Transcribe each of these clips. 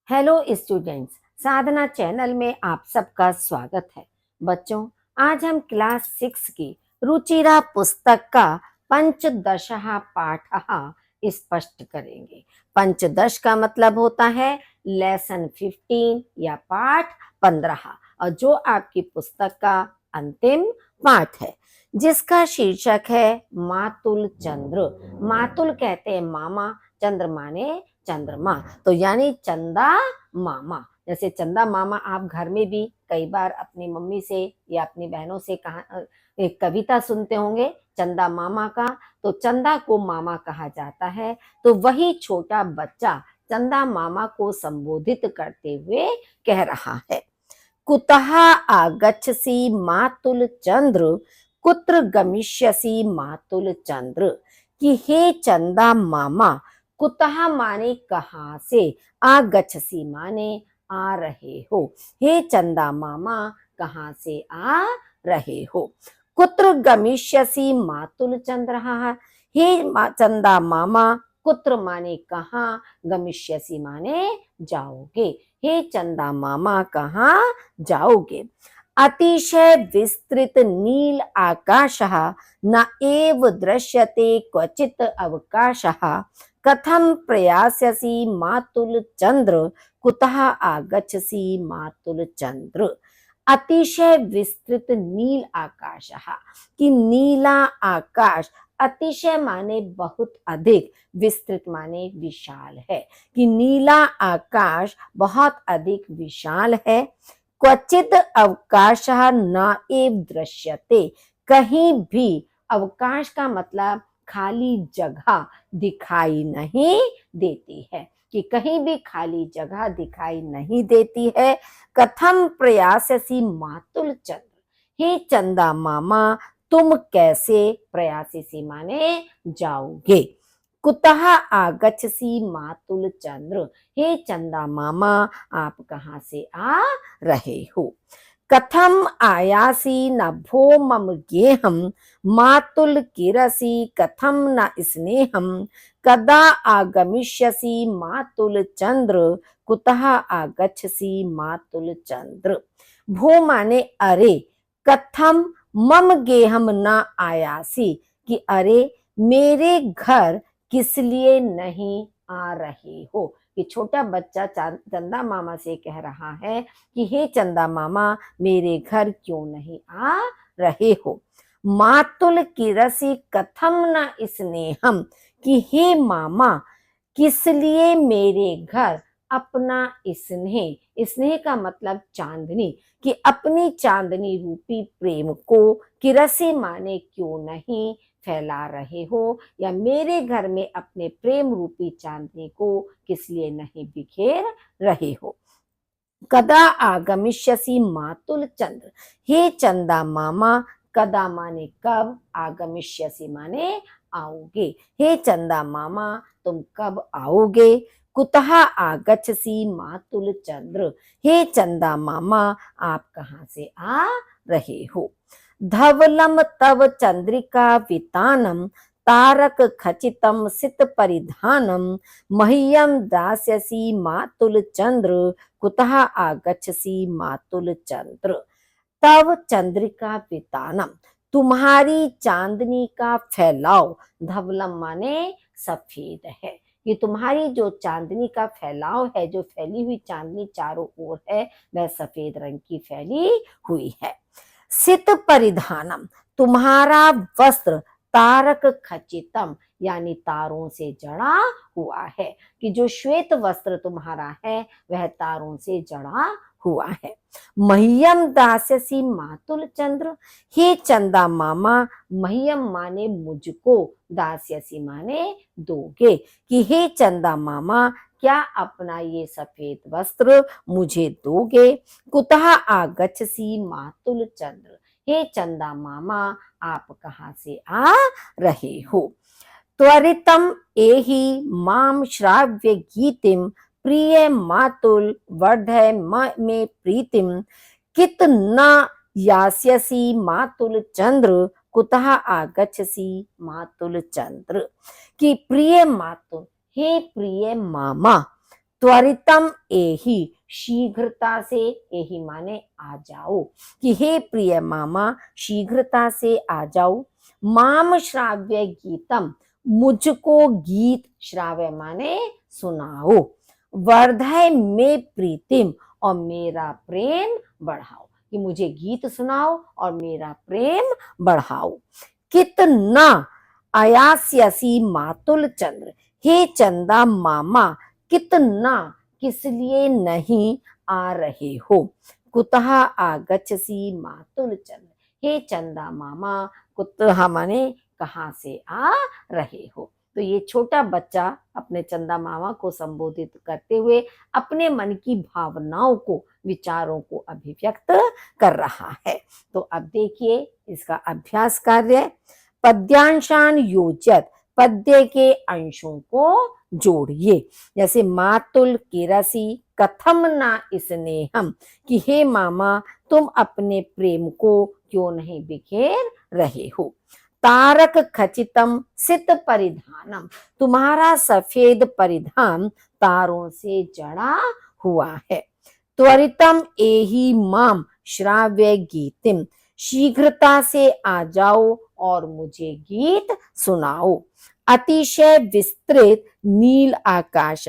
Hello students, साधना channel में आप सबका स्वागत है। बच्चों, आज हम क्लास 6 की रुचिरा पुस्तक का पंचदशः पाठः स्पष्ट करेंगे। पंचदश का मतलब होता है लेसन 15 या पाठ 15, और जो आपकी पुस्तक का अंतिम पाठ है, जिसका शीर्षक है मातुल चंद्र। मातुल कहते हैं मामा, चंद्र माने चंद्रमा, तो यानी चंदा मामा। जैसे चंदा मामा आप घर में भी कई बार अपनी मम्मी से या अपनी बहनों से कहा एक कविता सुनते होंगे चंदा मामा का, तो चंदा को मामा कहा जाता है। तो वही छोटा बच्चा चंदा मामा को संबोधित करते हुए कह रहा है, कुतः आगच्छसि मातुल चंद्र, कुत्र गमिष्यसि मातुल चंद्र। कि हे चंदा मामा, कुतः माने कहाँ से, आगच्छसि माने आ रहे हो। हे चंदा मामा, कहाँ से आ रहे हो। कुत्र गमिष्यसि मातुल चंद्र, हे चंदा मामा, कुत्र माने कहाँ, गमिष्यसि माने जाओगे। हे चंदा मामा, कहाँ जाओगे। अतिशय विस्तृत नील आकाशः न एव दृश्यते क्वचित् अवकाशः। कथं प्रयास्यसि मातुल चंद्र, कुतः आगच्छसि मातुल चंद्र। अतिशय विस्तृत नील आकाशः, कि नीला आकाश, अतिशय माने बहुत अधिक, विस्तृत माने विशाल है, कि नीला आकाश बहुत अधिक विशाल है। क्वचित अवकाशः न एव दृश्यते, कहीं भी, अवकाश का मतलब खाली जगह दिखाई नहीं देती है, कि कहीं भी खाली जगह दिखाई नहीं देती है। कथम प्रयाससी मातुल चंद्र, हे चंदा मामा, तुम कैसे, प्रयाससी माने जाओगे। कुतः आगच्छसि मातुल चंद्र, हे चंदा मामा, आप कहाँ से आ रहे हो। कथम आयासी न भो मम गेहम, मातुल किरसी कथम न स्नेहम। कदा आगमिष्यसि मातुल चंद्र, कुतः आगच्छसि मातुल चंद्र। भो माने अरे, कथम मम गेहम न आयासी, कि अरे मेरे घर किस लिए नहीं आ रहे हो। कि छोटा बच्चा चंदा मामा से कह रहा है कि हे चंदा मामा, मेरे घर क्यों नहीं आ रहे हो। मातुल की रसी कथम न स्नेहम, कि हे मामा, किस लिए मेरे घर अपना स्नेह, स्नेह का मतलब चांदनी, कि अपनी चांदनी रूपी प्रेम को, किरसी माने क्यों नहीं, फैला रहे हो, या मेरे घर में अपने प्रेम रूपी चांदनी को किस लिए नहीं बिखेर रहे हो। कदा आगमिष्यसि मातुल चंद्र, हे चंदा मामा, कदा माने कब, आगमिष्यसि माने आओगे। हे चंदा मामा, तुम कब आओगे। कुतः आगच्छसि मातुल चंद्र, हे चंदा मामा, आप कहाँ से आ रहे हो। धवलम तव चंद्रिका वितानम, तारक खचितम सित परिधानम। मह्यम दास्यसि मातुल चंद्र, कुतः आगच्छसि मातुल चंद्र। तव चंद्रिका वितानम, तुम्हारी चांदनी का फैलाव, धवलम माने सफेद है, ये तुम्हारी जो चांदनी का फैलाव है, जो फैली हुई चांदनी चारों ओर है, वह सफेद रंग की फैली हुई है। सित परिधानम, तुम्हारा वस्त्र, तारक खचितम, यानी तारों से जड़ा हुआ है, कि जो श्वेत वस्त्र तुम्हारा है वह तारों से जड़ा हुआ है। मह्यम दास्यसि मातुल चंद्र, हे चंदा मामा, मह्यम माने मुझको, दास्यसि माने दोगे, कि हे चंदा मामा, क्या अपना ये सफेद वस्त्र मुझे दोगे। कुतः आगच्छसि मातुल चंद्र, हे चंदा मामा, आप कहाँ से आ रहे हो। त्वरितम एहि माम श्राव्य गीतिम, प्रिय मातुल वर्धय मे प्रीतिम। कित न यास्यसि मातुल चंद्र, कुतः आगच्छसि मातुल चंद्र। कि प्रिय मातुल, हे प्रिय मामा, त्वरितम एहि, शीघ्रता से, एहि माने आ जाओ, कि हे प्रिय मामा शीघ्रता से आ जाओ। माम श्राव्य गीतम, मुझको गीत, श्राव्य माने सुनाओ। वर्धय में प्रीतिम, और मेरा प्रेम बढ़ाओ, कि मुझे गीत सुनाओ और मेरा प्रेम बढ़ाओ। कितना आयास्यसी मातुल चंद्र, हे चंदा मामा कितना, किस लिए नहीं आ रहे हो। कुतः आगच्छसी मातुल चंद्र, हे चंदा मामा कुतः माने कहाँ से आ रहे हो। तो ये छोटा बच्चा अपने चंदा मामा को संबोधित करते हुए अपने मन की भावनाओं को, विचारों को अभिव्यक्त कर रहा है। तो अब देखिए इसका अभ्यास कार्य। पद्यांशान योजत, पद्य के अंशों को जोड़िए। जैसे मातुल किरसी कथम ना स्नेहम, कि हे मामा तुम अपने प्रेम को क्यों नहीं बिखेर रहे हो। तारक खचितम सित परिधानम, तुम्हारा सफेद परिधान तारों से जड़ा हुआ है। त्वरितम एहि माम श्राव्य गीतिम, शीघ्रता से आ जाओ और मुझे गीत सुनाओ। अतिशय विस्तृत नील आकाश,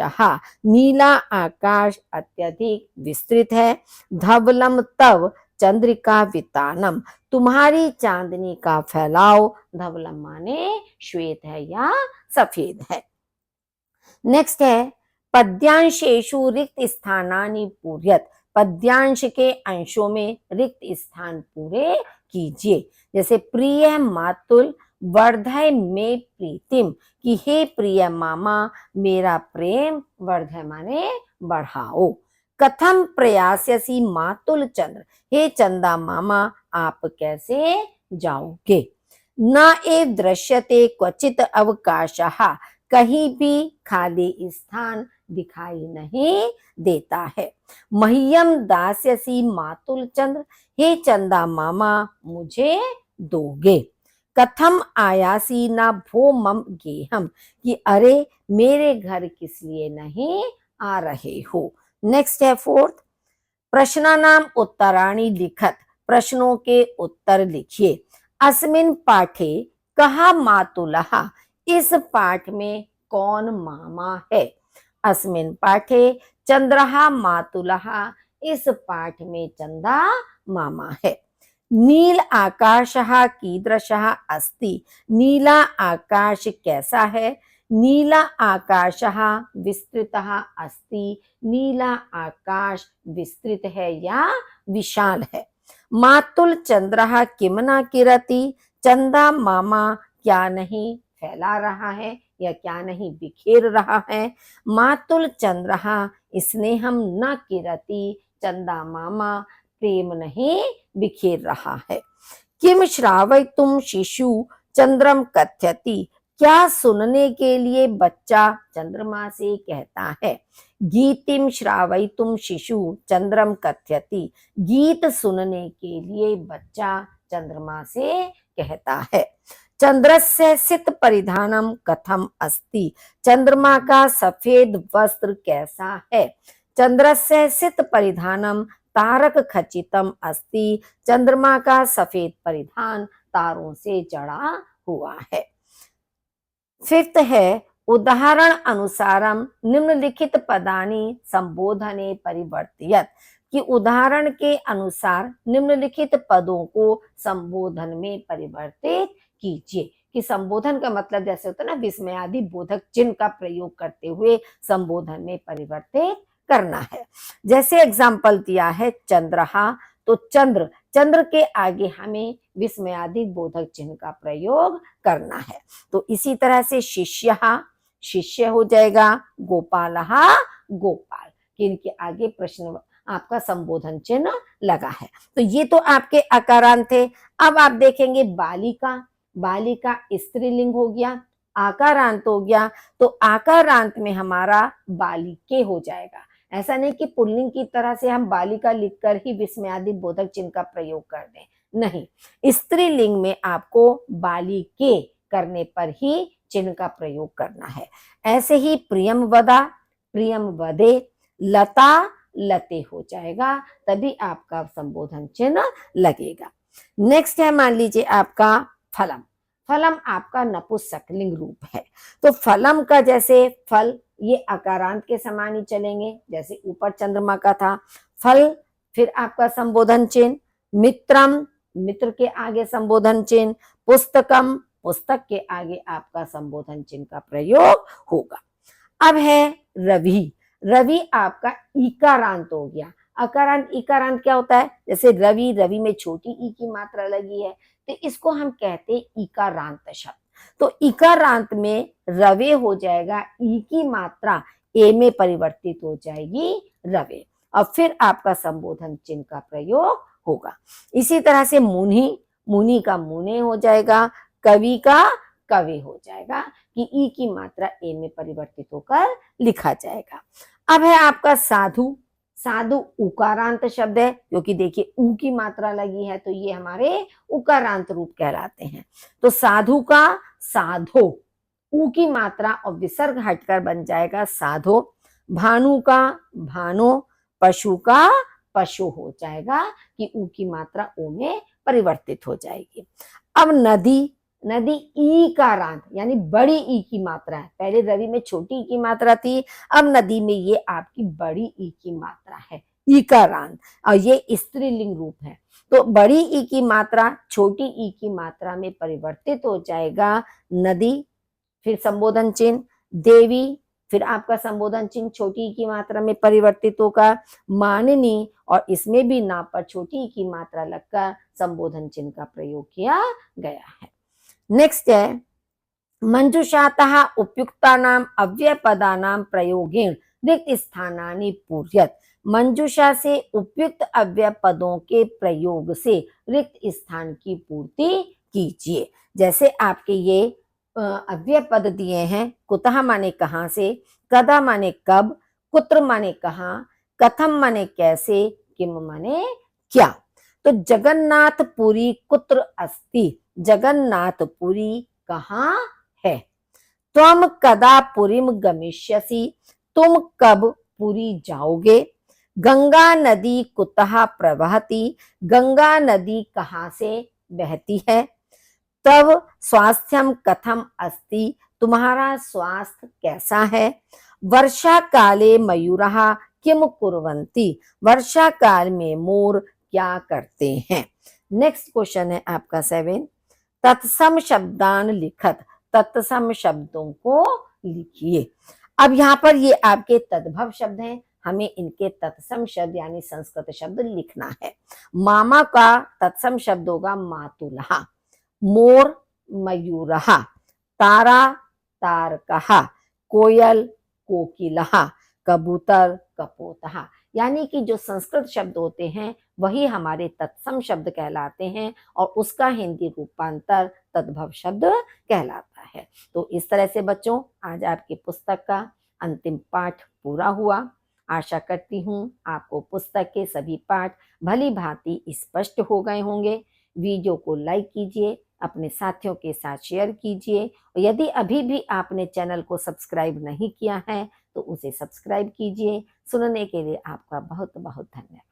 नीला आकाश अत्यधिक विस्तृत है। धवलम तव चंद्रिका वितानम, तुम्हारी चांदनी का फैलाव, धवलम माने श्वेत है या सफेद है। नेक्स्ट है पद्यांशेषु रिक्त स्थानानि पूर्यत, पद्यांश के अंशों में रिक्त स्थान पूरे कीजिए। जैसे प्रिय मातुल वर्धय में प्रीतिम, कि हे प्रिय मामा मेरा प्रेम, वर्धय माने बढ़ाओ। कथम प्रयास्यसी मातुल चंद्र, हे चंदा मामा आप कैसे जाओगे। न एव दृश्यते क्वचित अवकाशः, कहीं भी खाली स्थान दिखाई नहीं देता है। मह्यम दास्यसी मातुल चंद्र, हे चंदा मामा मुझे दोगे। कथम आयासी ना भो मम गेहम, कि अरे मेरे घर किस लिए नहीं आ रहे हो। नेक्स्ट है फोर्थ, प्रश्नानाम उत्तराणि लिखत, प्रश्नों के उत्तर लिखिए। अस्मिन पाठे कहा मातुलः, इस पाठ में कौन मामा है। अस्मिन पाठे चंद्रहा मातुलः, इस पाठ में चंदा मामा है। नील आकाशः कीदृशः अस्ति, नीला आकाश कैसा है। नीला आकाशः विस्तृतः अस्ति, नीला आकाश विस्तृत है या विशाल है। मातुल चंद्रः किम न किरति, चंदा मामा क्या नहीं फैला रहा है या क्या नहीं बिखेर रहा है। मातुल चंद्रः स्नेहम न किरति, चंदा मामा प्रेम नहीं बिखेर रहा है। किम श्रावयितुम शिशु चंद्रम कथ्यति, क्या सुनने के लिए बच्चा चंद्रमा से कहता है। गीतिम श्रावयितुम शिशु चंद्रम कथ्यति, गीत सुनने के लिए बच्चा चंद्रमा से कहता है। चंद्रस्य सित परिधानम कथम अस्ति, चंद्रमा का सफेद वस्त्र कैसा है। चंद्रस्य सित परिधानम तारक खचितम अस्ति, चंद्रमा का सफेद परिधान तारों से जड़ा हुआ है। फिफ्थ है उदाहरण अनुसारम निम्नलिखित पदानि संबोधने परिवर्तियत, कि उदाहरण के अनुसार निम्नलिखित पदों को संबोधन में परिवर्तित कीजिए। कि संबोधन का मतलब जैसे होता है ना विस्मयादि बोधक चिन्ह का प्रयोग करते हुए संबोधन में परिवर्तित करना है। जैसे एग्जाम्पल दिया है चंद्रहा, तो चंद्र, चंद्र के आगे हमें विस्मयादि बोधक चिन्ह का प्रयोग करना है। तो इसी तरह से शिष्यहा, शिष्य हो जाएगा। गोपालहा, गोपाल, कि इनके आगे प्रश्न आपका संबोधन चिन्ह लगा है। तो ये तो आपके आकारांत थे। अब आप देखेंगे बालिका, बालिका स्त्रीलिंग हो गया, आकारांत हो गया, तो आकारांत में हमारा बालिके हो जाएगा। ऐसा नहीं कि पुल्लिंग की तरह से हम बालिका लिखकर ही विस्मयादि बोधक चिन्ह का प्रयोग कर दें, नहीं, स्त्रीलिंग में आपको बालिके करने पर ही चिन्ह का प्रयोग करना है। ऐसे ही प्रियम वदा, प्रियम वदे, लता लते हो जाएगा, तभी आपका संबोधन चिन्ह लगेगा। नेक्स्ट है मान लीजिए आपका फलम। फलम आपका नपुंसकलिंग रूप है, तो फलम का जैसे फल ये अकारांत के समान ही चलेंगे, जैसे ऊपर चंद्रमा का था फल, फिर आपका संबोधन चिन्ह, मित्रम मित्र के आगे संबोधन चिन्ह, पुस्तकम पुस्तक के आगे आपका संबोधन चिन्ह का प्रयोग होगा। अब है रवि। रवि आपका इकारांत हो गया। अकारांत इकारांत क्या होता है, जैसे रवि, रवि में छोटी ई की मात्रा लगी है तो इसको हम कहते हैं इकारांत शब्द। तो इकारांत में रवे हो जाएगा, ई की मात्रा ए में परिवर्तित हो जाएगी रवे, और फिर आपका संबोधन चिन्ह का प्रयोग होगा। इसी तरह से मुनि, मुनि का मुने हो जाएगा, कवि का कवे हो जाएगा कि ई की मात्रा ए में परिवर्तित होकर लिखा जाएगा। अब है आपका साधु। साधु उकारांत शब्द है, क्योंकि देखिए ऊ की मात्रा लगी है तो ये हमारे उकारांत रूप कहलाते हैं। तो साधु का साधो, ऊ की मात्रा और विसर्ग हटकर बन जाएगा साधो। भानु का भानो, पशु का पशु हो जाएगा कि ऊ की मात्रा ओ में परिवर्तित हो जाएगी। अब नदी, नदी ई का रांत यानी बड़ी ई की मात्रा है, पहले रवि में छोटी ई की मात्रा थी, अब नदी में ये आपकी बड़ी ई की मात्रा है, ई का रांत, और ये स्त्रीलिंग रूप है। तो बड़ी ई की मात्रा छोटी ई की मात्रा में परिवर्तित हो जाएगा नदी, फिर संबोधन चिन्ह देवी, फिर आपका संबोधन चिन्ह छोटी ई की मात्रा में परिवर्तित होगा माननी, और इसमें भी ना पर छोटी ई की मात्रा लगकर संबोधन चिन्ह का प्रयोग किया गया है। नेक्स्ट है मंजुषातः उपयुक्तानाम अव्ययपदानाम प्रयोगेण रिक्त स्थानानि पूर्यत। मंजुषा से उपयुक्त अव्यय पदों के प्रयोग से रिक्त स्थान की पूर्ति कीजिए। जैसे आपके ये अव्यय पद दिए हैं, कुतः माने कहां से, कदा माने कब, कुत्र माने कहां, कथम माने कैसे, किम माने क्या। तो जगन्नाथपुरी कुत्र अस्ति, जगन्नाथपुरी कहाँ है। त्वम कदा पुरीम गमिष्यसि, तुम कब पुरी जाओगे। गंगा नदी कुतः प्रवहति, गंगा नदी कहाँ से बहती है। तव स्वास्थ्यम कथम अस्ति, तुम्हारा स्वास्थ्य कैसा है। वर्षा काले मयूरः किम कुर्वन्ति, वर्षा काल में मोर क्या करते हैं। नेक्स्ट क्वेश्चन है आपका 7, तत्सम शब्दान लिखत, तत्सम शब्दों को लिखिए। अब यहाँ पर ये आपके तद्भव शब्द हैं, हमें इनके तत्सम शब्द यानी संस्कृत शब्द लिखना है। मामा का तत्सम शब्द होगा मातुलः, मोर मयूरः, तारा तारकः, कोयल कोकिलः, कबूतर कपोतः। यानी कि जो संस्कृत शब्द होते हैं वही हमारे तत्सम शब्द कहलाते हैं और उसका हिंदी रूपांतर तद्भव शब्द कहलाता है। तो इस तरह से बच्चों आज आपकी पुस्तक का अंतिम पाठ पूरा हुआ। आशा करती हूँ आपको पुस्तक के सभी पाठ भली भांति स्पष्ट हो गए होंगे। वीडियो को लाइक कीजिए, अपने साथियों के साथ शेयर कीजिए, और यदि अभी भी आपने चैनल को सब्सक्राइब नहीं किया है तो उसे सब्सक्राइब कीजिए। सुनने के लिए आपका बहुत बहुत धन्यवाद।